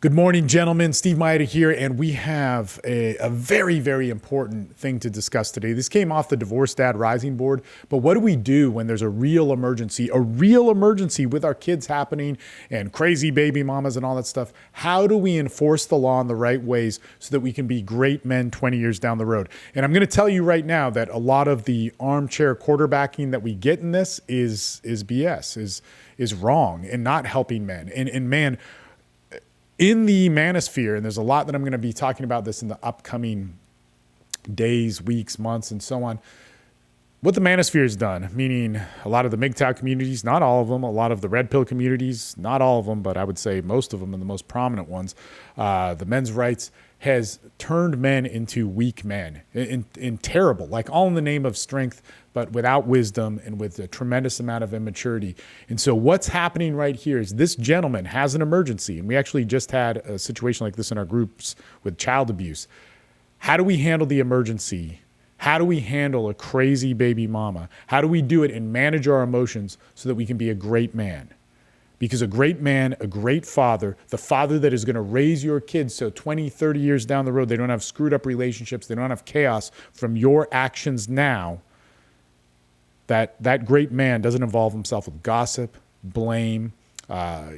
Good morning, gentlemen. Steve Maeda here, and we have a very, very important thing to discuss today. This came off the Divorce Dad Rising Board, but what do we do when there's a real emergency with our kids happening and crazy baby mamas and all that stuff? How do we enforce the law in the right ways so that we can be great men 20 years down the road? And I'm going to tell you right now that a lot of the armchair quarterbacking that we get in this is BS, is wrong and not helping men. And man, in the manosphere, and there's a lot that I'm going to be talking about this in the upcoming days, weeks, months, and so on. What the manosphere has done, meaning a lot of the MGTOW communities, not all of them, a lot of the red pill communities, not all of them, but I would say most of them and the most prominent ones, the men's rights, has turned men into weak men, in terrible, like all in the name of strength, but without wisdom and with a tremendous amount of immaturity. And so what's happening right here is this gentleman has an emergency, and we actually just had a situation like this in our groups with child abuse. How do we handle the emergency? How do we handle a crazy baby mama? How do we do it and manage our emotions so that we can be a great man? Because a great man, a great father, the father that is going to raise your kids so 20, 30 years down the road, they don't have screwed up relationships, they don't have chaos from your actions now, that great man doesn't involve himself with gossip, blame, a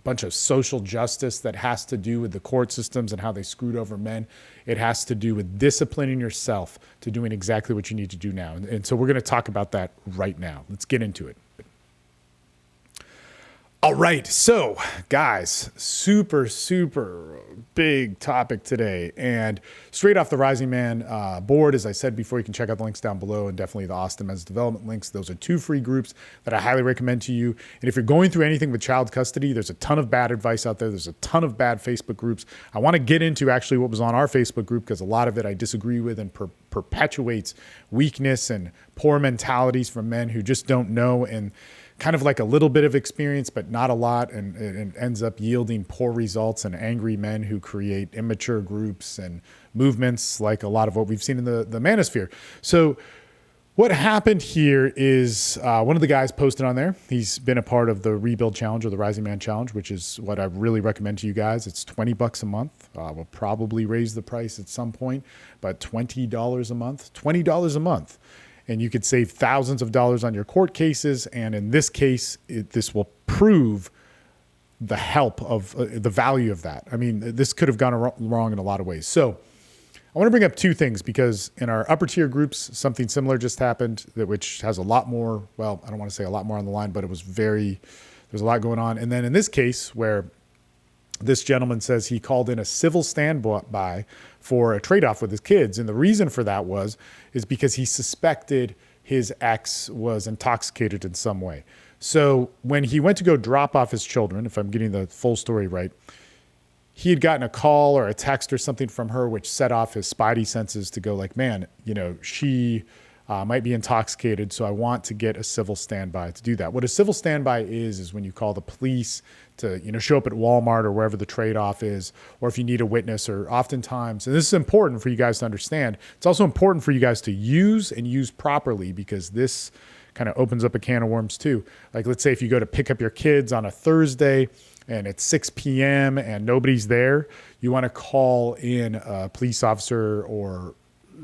bunch of social justice that has to do with the court systems and how they screwed over men. It has to do with disciplining yourself to doing exactly what you need to do now. And so we're going to talk about that right now. Let's get into it. All right, so guys, super big topic today. And straight off the Rising Man board, as I said before, you can check out the links down below and definitely the Austin Men's Development links. Those are 2 free groups that I highly recommend to you. And if you're going through anything with child custody, there's a ton of bad advice out there. There's a ton of bad Facebook groups. I want to get into actually what was on our Facebook group because a lot of it I disagree with and perpetuates weakness and poor mentalities from men who just don't know and kind of like a little bit of experience, but not a lot, and it ends up yielding poor results and angry men who create immature groups and movements like a lot of what we've seen in the manosphere. So what happened here is one of the guys posted on there. He's been a part of the Rebuild Challenge or the Rising Man Challenge, which is what I really recommend to you guys. It's $20 a month. We'll probably raise the price at some point, but $20 a month. And you could save thousands of dollars on your court cases. And in this case, this will prove the help of the value of that. I mean, this could have gone wrong in a lot of ways. So I want to bring up 2 things because in our upper tier groups, something similar just happened which has a lot more, well, I don't want to say a lot more on the line, but it was there's a lot going on. And then in this case where this gentleman says he called in a civil standby for a trade-off with his kids. And the reason for that is because he suspected his ex was intoxicated in some way. So when he went to go drop off his children, if I'm getting the full story right, he had gotten a call or a text or something from her, which set off his spidey senses to go like, man, she might be intoxicated. So I want to get a civil standby to do that. What a civil standby is when you call the police to, show up at Walmart or wherever the trade-off is, or if you need a witness, or oftentimes, and this is important for you guys to understand, it's also important for you guys to use properly because this kind of opens up a can of worms too. Like let's say if you go to pick up your kids on a Thursday and it's 6 p.m. and nobody's there, you want to call in a police officer or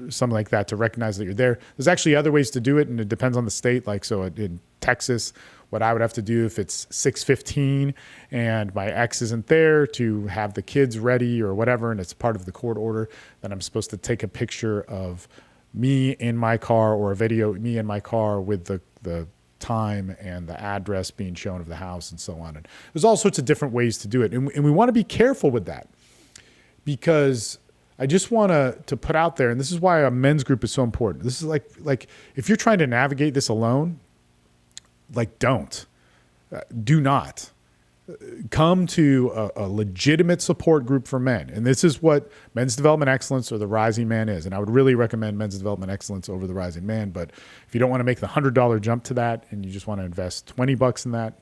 something like that to recognize that you're there. There's actually other ways to do it, and it depends on the state. Like so in Texas, what I would have to do if it's 6:15 and my ex isn't there to have the kids ready or whatever, and it's part of the court order, then I'm supposed to take a picture of me in my car or a video of me in my car with the time and the address being shown of the house and so on. And there's all sorts of different ways to do it. And we want to be careful with that because I just want to put out there, and this is why a men's group is so important. This is like if you're trying to navigate this alone, do not come to a legitimate support group for men. And this is what Men's Development Excellence or the Rising Man is. And I would really recommend Men's Development Excellence over the Rising Man. But if you don't want to make the $100 jump to that and you just want to invest $20 in that,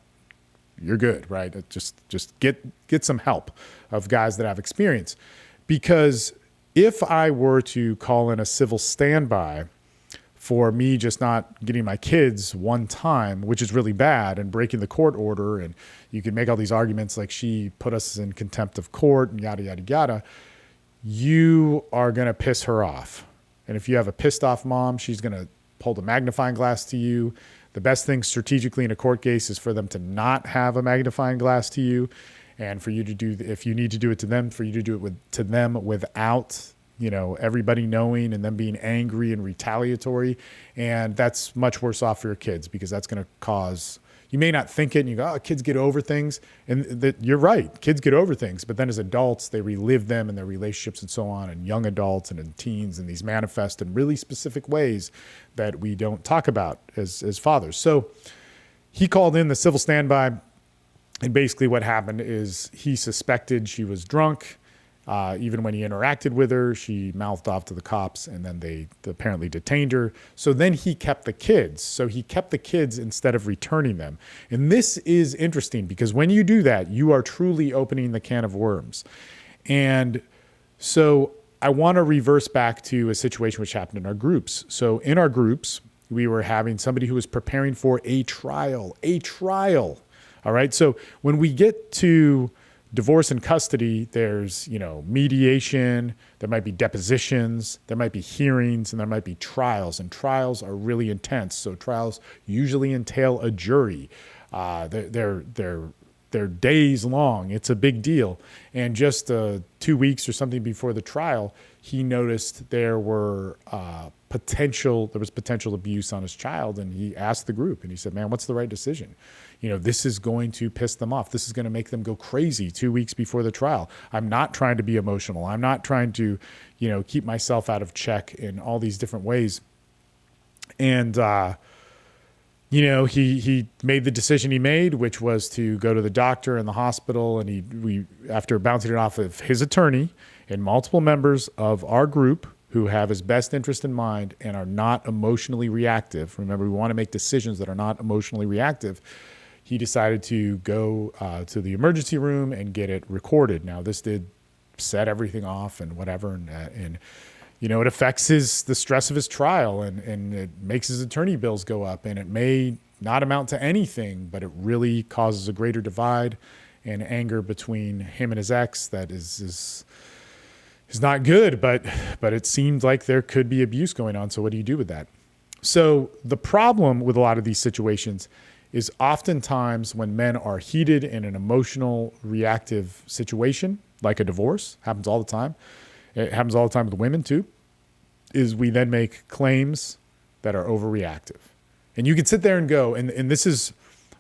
you're good, right? Just get some help of guys that have experience. Because if I were to call in a civil standby for me just not getting my kids one time, which is really bad, and breaking the court order. And you can make all these arguments like she put us in contempt of court and yada, yada, yada. You are going to piss her off. And if you have a pissed off mom, she's going to hold a magnifying glass to you. The best thing strategically in a court case is for them to not have a magnifying glass to you, and for you to do, if you need to do it to them, for you to do it to them without, everybody knowing and them being angry and retaliatory. And that's much worse off for your kids, because that's going to cause, you may not think it and you go, oh, kids get over things. And you're right. Kids get over things. But then as adults, they relive them in their relationships and so on. And young adults and in teens, and these manifest in really specific ways that we don't talk about as fathers. So he called in the civil standby. And basically what happened is he suspected she was drunk. Even when he interacted with her, she mouthed off to the cops, and then they apparently detained her. So then he kept the kids. So he kept the kids instead of returning them. And this is interesting, because when you do that, you are truly opening the can of worms. And so I want to reverse back to a situation which happened in our groups. So in our groups, we were having somebody who was preparing for a trial. All right. So when we get to divorce and custody, there's, mediation, there might be depositions, there might be hearings, and there might be trials. And trials are really intense. So trials usually entail a jury. They're days long. It's a big deal. And just 2 weeks or something before the trial, he noticed there was potential abuse on his child. And he asked the group, and he said, man, what's the right decision? This is going to piss them off. This is going to make them go crazy 2 weeks before the trial. I'm not trying to be emotional. I'm not trying to, keep myself out of check in all these different ways. And, he made the decision he made, which was to go to the doctor in the hospital. And we, after bouncing it off of his attorney and multiple members of our group who have his best interest in mind and are not emotionally reactive. Remember, we want to make decisions that are not emotionally reactive. He decided to go to the emergency room and get it recorded. Now, this did set everything off and whatever. And it affects the stress of his trial, and it makes his attorney bills go up, and it may not amount to anything, but it really causes a greater divide and anger between him and his ex that is not good, but it seems like there could be abuse going on. So what do you do with that? So the problem with a lot of these situations is oftentimes when men are heated in an emotional, reactive situation, like a divorce, happens all the time. It happens all the time with women too, is we then make claims that are overreactive. And you can sit there and go, and this is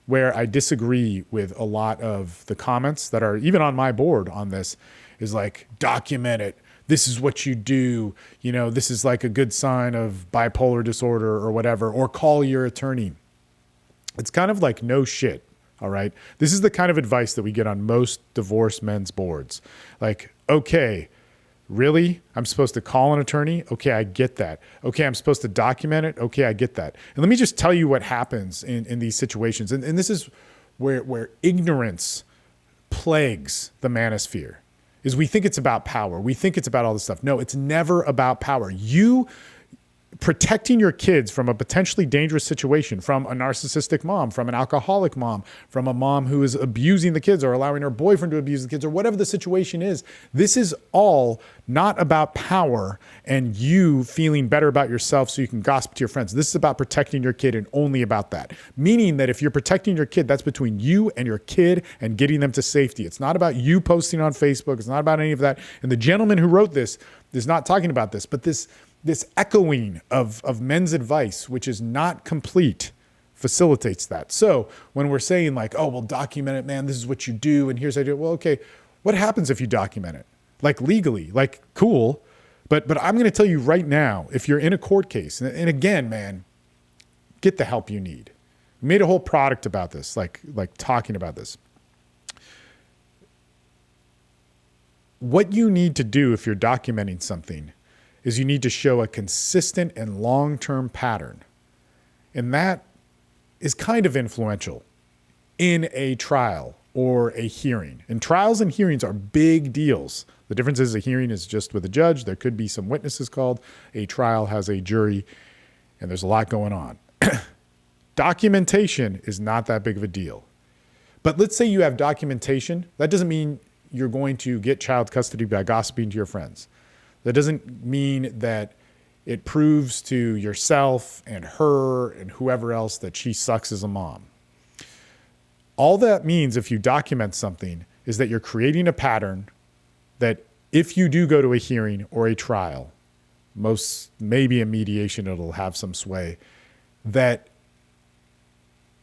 where I disagree with a lot of the comments that are even on my board on this, is like, document it. This is what you do. This is like a good sign of bipolar disorder or whatever, or call your attorney. It's kind of like no shit. All right. This is the kind of advice that we get on most divorced men's boards. Like, okay, really? I'm supposed to call an attorney? Okay, I get that. Okay, I'm supposed to document it? Okay, I get that. And let me just tell you what happens in these situations. And this is where ignorance plagues the manosphere, is we think it's about power. We think it's about all this stuff. No, it's never about power. You protecting your kids from a potentially dangerous situation, from a narcissistic mom, from an alcoholic mom, from a mom who is abusing the kids or allowing her boyfriend to abuse the kids, or whatever the situation is. This is all not about power and you feeling better about yourself so you can gossip to your friends. This is about protecting your kid and only about that. Meaning that if you're protecting your kid, that's between you and your kid and getting them to safety. It's not about you posting on Facebook. It's not about any of that. And the gentleman who wrote this is not talking about this, but this echoing of men's advice, which is not complete, facilitates that. So when we're saying like, oh, well, document it, man, this is what you do, and here's how I do it. Well, okay, what happens if you document it? Like legally, like cool. But I'm going to tell you right now, if you're in a court case, and again, man, get the help you need. We made a whole product about this, like talking about this. What you need to do if you're documenting something is you need to show a consistent and long-term pattern. And that is kind of influential in a trial or a hearing. And trials and hearings are big deals. The difference is a hearing is just with a judge. There could be some witnesses called. A trial has a jury and there's a lot going on. Documentation is not that big of a deal. But let's say you have documentation. That doesn't mean you're going to get child custody by gossiping to your friends. That doesn't mean that it proves to yourself and her and whoever else that she sucks as a mom. All that means, if you document something, is that you're creating a pattern that if you do go to a hearing or a trial, maybe a mediation, it'll have some sway, that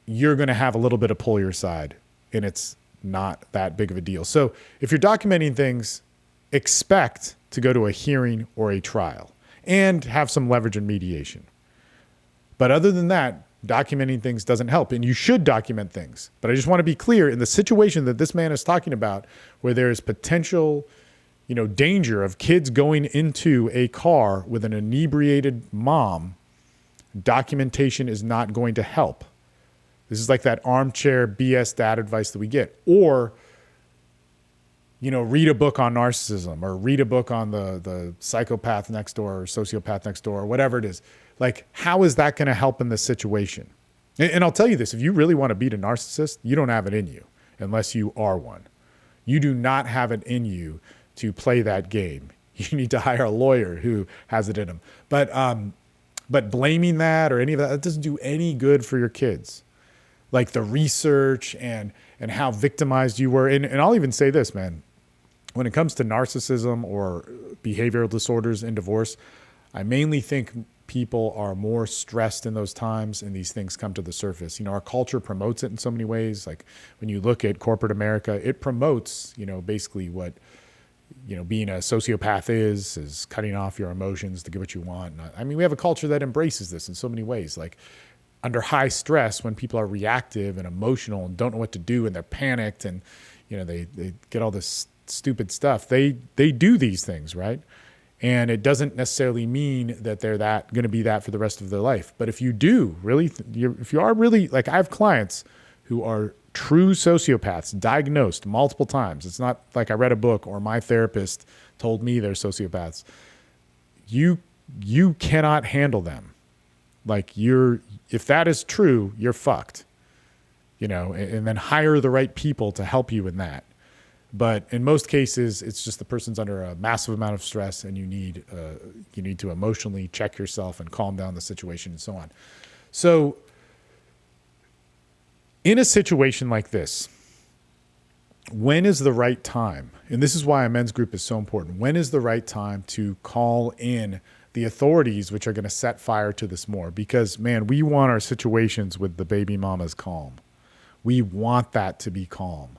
you're going to have a little bit of pull your side, and it's not that big of a deal. So if you're documenting things, expect to go to a hearing or a trial and have some leverage in mediation. But other than that, documenting things doesn't help, and you should document things. But I just want to be clear, in the situation that this man is talking about, where there is potential, danger of kids going into a car with an inebriated mom, documentation is not going to help. This is like that armchair BS dad advice that we get. Or, read a book on narcissism, or read a book on the psychopath next door or sociopath next door, or whatever it is. Like, how is that going to help in this situation? And I'll tell you this, if you really want to beat a narcissist, you don't have it in you unless you are one. You do not have it in you to play that game. You need to hire a lawyer who has it in him. But blaming that or any of that doesn't do any good for your kids. Like the research and how victimized you were. And I'll even say this, man, when it comes to narcissism or behavioral disorders in divorce, I mainly think people are more stressed in those times and these things come to the surface. Our culture promotes it in so many ways. Like when you look at corporate America, it promotes, basically what, being a sociopath is cutting off your emotions to get what you want. I mean, we have a culture that embraces this in so many ways. Like under high stress, when people are reactive and emotional and don't know what to do and they're panicked and, they get all this stupid stuff, they do these things, right? And it doesn't necessarily mean that they're going to be that for the rest of their life. But if you do really, if you are really, like I have clients who are true sociopaths, diagnosed multiple times. It's not like I read a book or my therapist told me they're sociopaths. You cannot handle them. Like if that is true, you're fucked, and then hire the right people to help you in that. But in most cases, it's just the person's under a massive amount of stress and you need to emotionally check yourself and calm down the situation and so on. So in a situation like this, when is the right time? And this is why a men's group is so important. When is the right time to call in the authorities, which are going to set fire to this more? Because, man, we want our situations with the baby mamas calm. We want that to be calm.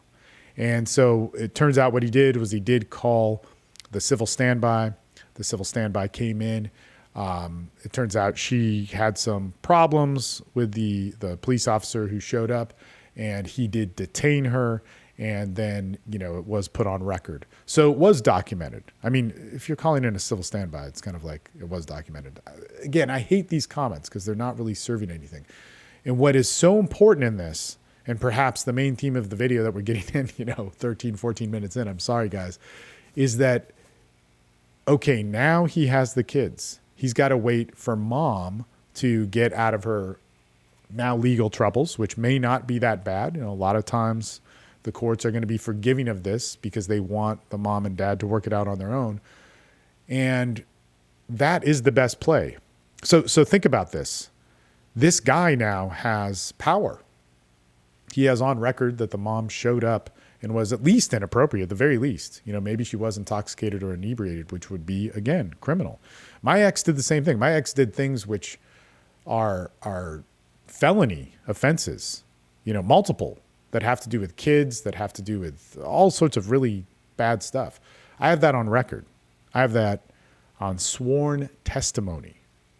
And so it turns out what he did was he did call the civil standby. The civil standby came in. It turns out she had some problems with the police officer who showed up, and he did detain her. And then, it was put on record. So it was documented. I mean, if you're calling in a civil standby, it's kind of like it was documented. Again, I hate these comments because they're not really serving anything. And what is so important in this, and perhaps the main theme of the video that we're getting in, 13, 14 minutes in, I'm sorry, guys, is that, okay, now he has the kids. He's got to wait for mom to get out of her now legal troubles, which may not be that bad. A lot of times the courts are going to be forgiving of this because they want the mom and dad to work it out on their own. And that is the best play. So think about this. This guy now has power. He has on record that the mom showed up and was at least inappropriate, at the very least. Maybe she was intoxicated or inebriated, which would be, again, criminal. My ex did the same thing. My ex did things which are felony offenses, multiple, that have to do with kids, that have to do with all sorts of really bad stuff. I have that on record. I have that on sworn testimony.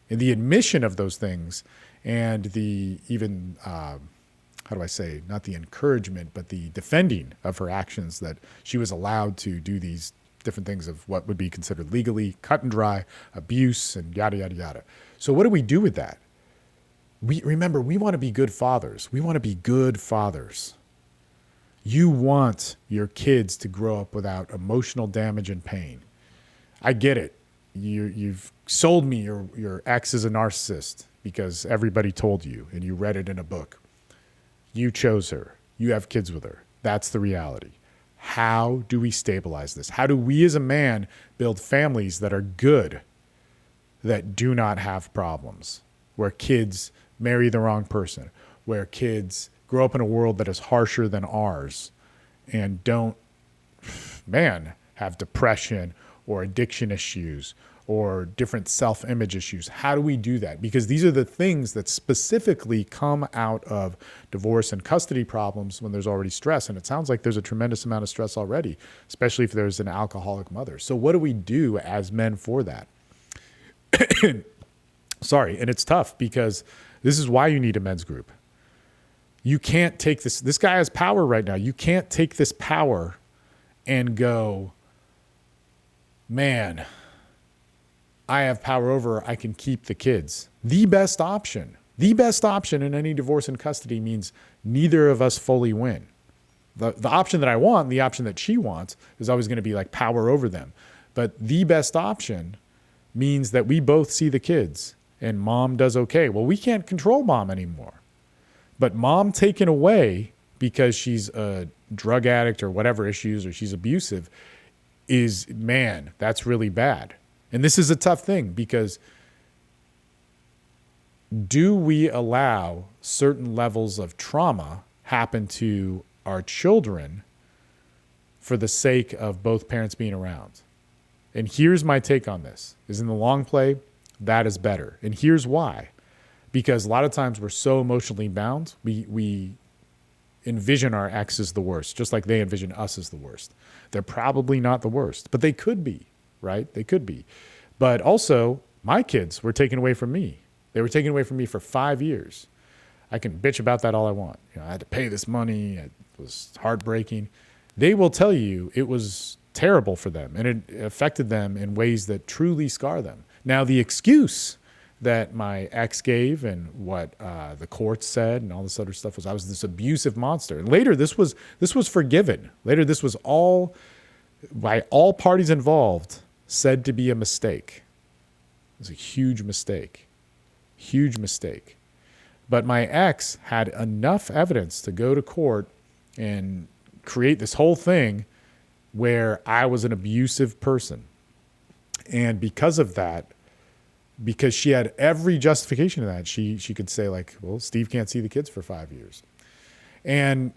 And the admission of those things and the even, how do I say, not the encouragement, but the defending of her actions, that she was allowed to do these different things of what would be considered legally cut and dry abuse and yada, yada, yada. So what do we do with that? Remember, we want to be good fathers. We want to be good fathers. You want your kids to grow up without emotional damage and pain. I get it. You've sold me your ex is a narcissist. because everybody told you and you read it in a book. You chose her. You have kids with her. That's the reality. How do we stabilize this? How do we as a man build families that are good, that do not have problems, where kids marry the wrong person, where kids grow up in a world that is harsher than ours and don't, have depression or addiction issues or different self-image issues? How do we do that? Because these are the things that specifically come out of divorce and custody problems when there's already stress. And it sounds like there's a tremendous amount of stress already, especially if there's an alcoholic mother. So what do we do as men for that? Sorry. And it's tough because this is why you need a men's group. You can't take this. This guy has power right now. You can't take this power and go, man, I have power over her. I can keep the kids. The best option in any divorce and custody means neither of us fully win. The option that I want, the option that she wants, is always going to be like power over them. But the best option means that we both see the kids and mom does okay. Well, we can't control mom anymore. But mom taken away because she's a drug addict or whatever issues, or she's abusive, is, man, that's really bad. And this is a tough thing because do we allow certain levels of trauma happen to our children for the sake of both parents being around? And here's my take on this, is in the long play, that is better. And here's why. Because a lot of times we're so emotionally bound, we envision our ex as the worst, just like they envision us as the worst. They're probably not the worst, but they could be, right? They could be. But also, my kids were taken away from me. They were taken away from me for 5 years. I can bitch about that all I want. I had to pay this money. It was heartbreaking. They will tell you it was terrible for them, and it affected them in ways that truly scar them. Now, the excuse that my ex gave and what the courts said and all this other stuff was I was this abusive monster. And later this was forgiven. Later this was all, by all parties involved, said to be a mistake. It was a huge mistake. Huge mistake. But my ex had enough evidence to go to court and create this whole thing where I was an abusive person. And because of that, because she had every justification of that, she could say like, well, Steve can't see the kids for 5 years. And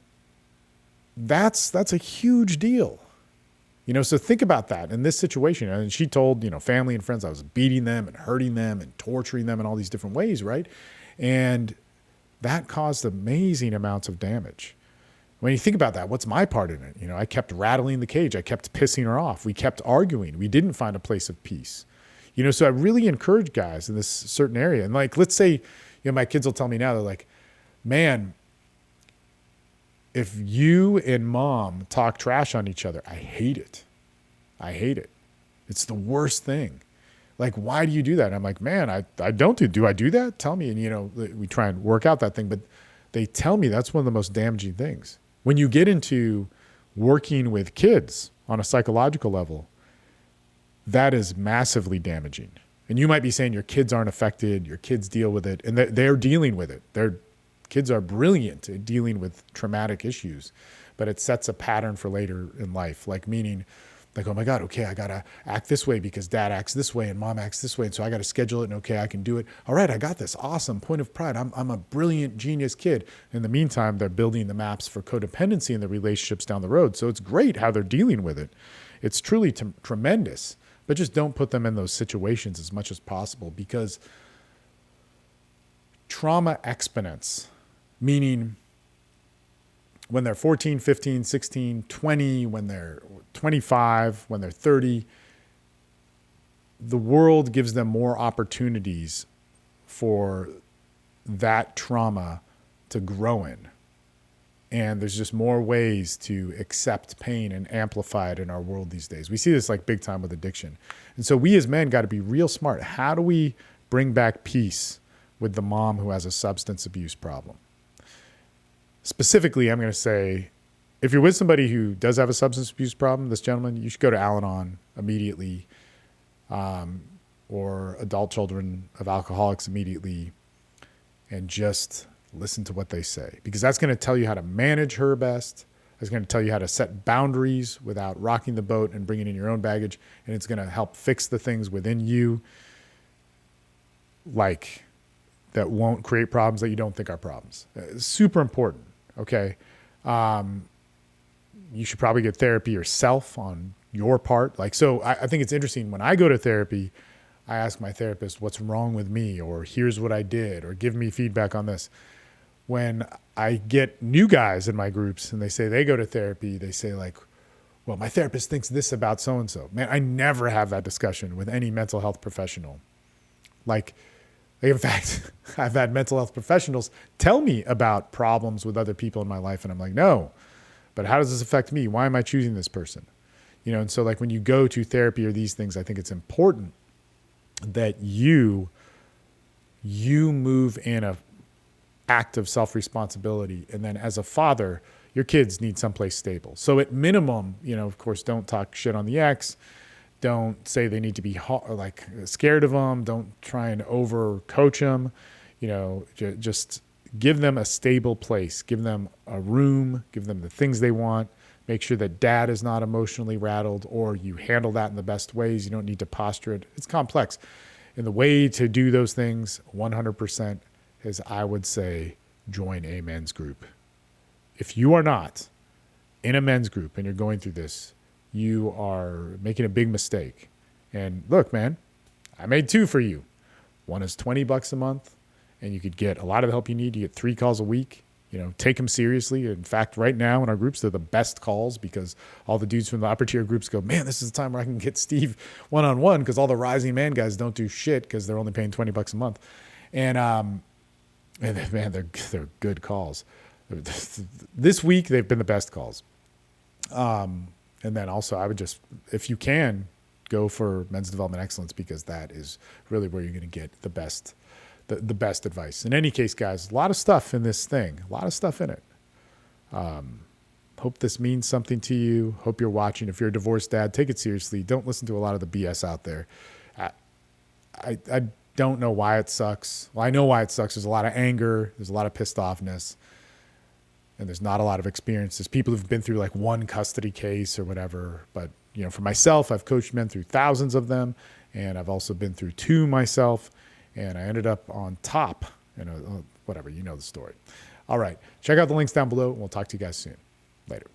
that's a huge deal. So think about that in this situation. And she told, family and friends I was beating them and hurting them and torturing them in all these different ways, right? And that caused amazing amounts of damage. When you think about that, what's my part in it? I kept rattling the cage. I kept pissing her off. We kept arguing. We didn't find a place of peace. So I really encourage guys in this certain area. And like, let's say, my kids will tell me now, they're like, man, if you and mom talk trash on each other, I hate it. I hate it. It's the worst thing. Like, why do you do that? And I'm like, man, I don't do I do that? Tell me. And, we try and work out that thing, but they tell me that's one of the most damaging things. When you get into working with kids on a psychological level, that is massively damaging. And you might be saying your kids aren't affected, your kids deal with it, and they're dealing with it. Their kids are brilliant at dealing with traumatic issues, but it sets a pattern for later in life, like meaning like, oh my God, okay, I got to act this way because dad acts this way and mom acts this way. And so I got to schedule it and okay, I can do it. All right, I got this. Awesome. Point of pride. I'm a brilliant, genius kid. In the meantime, they're building the maps for codependency in the relationships down the road. So it's great how they're dealing with it. It's truly tremendous, but just don't put them in those situations as much as possible because trauma exponents, meaning when they're 14, 15, 16, 20, when they're 25, when they're 30, the world gives them more opportunities for that trauma to grow in. And there's just more ways to accept pain and amplify it in our world these days. We see this like big time with addiction. And so we as men got to be real smart. How do we bring back peace with the mom who has a substance abuse problem? Specifically, I'm going to say, if you're with somebody who does have a substance abuse problem, this gentleman, you should go to Al-Anon immediately, or adult children of alcoholics immediately. and just listen to what they say, because that's going to tell you how to manage her best. It's going to tell you how to set boundaries without rocking the boat and bringing in your own baggage. And it's going to help fix the things within you, like that won't create problems that you don't think are problems. It's super important. Okay. You should probably get therapy yourself on your part. Like, so I think it's interesting when I go to therapy, I ask my therapist, what's wrong with me? Or here's what I did, or give me feedback on this. When I get new guys in my groups and they say they go to therapy, they say like, well, my therapist thinks this about so-and-so. Man, I never have that discussion with any mental health professional. Like, in fact, I've had mental health professionals tell me about problems with other people in my life. And I'm like, no, but how does this affect me? Why am I choosing this person? You know? And so like when you go to therapy or these things, I think it's important that you move in a act of self-responsibility. And then as a father, your kids need someplace stable. So at minimum, you know, of course, don't talk shit on the ex. Don't say they need to be like scared of them. Don't try and over coach them. You know, just give them a stable place. Give them a room. Give them the things they want. Make sure that dad is not emotionally rattled, or you handle that in the best ways. You don't need to posture it. It's complex. And the way to do those things 100% is, I would say, join a men's group. If you are not in a men's group and you're going through this, you are making a big mistake. And look, man, I made 2 for you. One is $20 a month, and you could get a lot of the help you need. You get 3 calls a week. You know, take them seriously. In fact, right now in our groups, they're the best calls, because all the dudes from the upper tier groups go, man, this is the time where I can get Steve one-on-one, because all the rising man guys don't do shit because they're only paying $20 a month. And man, they're good calls. This week, they've been the best calls. And then also, I would just, if you can, go for Men's Development Excellence, because that is really where you're going to get the best advice. In any case, guys, a lot of stuff in this thing, a lot of stuff in it. Hope this means something to you. Hope you're watching. If you're a divorced dad, take it seriously. Don't listen to a lot of the BS out there. I don't know why it sucks. Well, I know why it sucks. There's a lot of anger. There's a lot of pissed offness. And there's not a lot of experience. There's people who've been through like one custody case or whatever. But, you know, for myself, I've coached men through thousands of them. And I've also been through 2 myself. And I ended up on top. You know, whatever. You know the story. All right. Check out the links down below. And we'll talk to you guys soon. Later.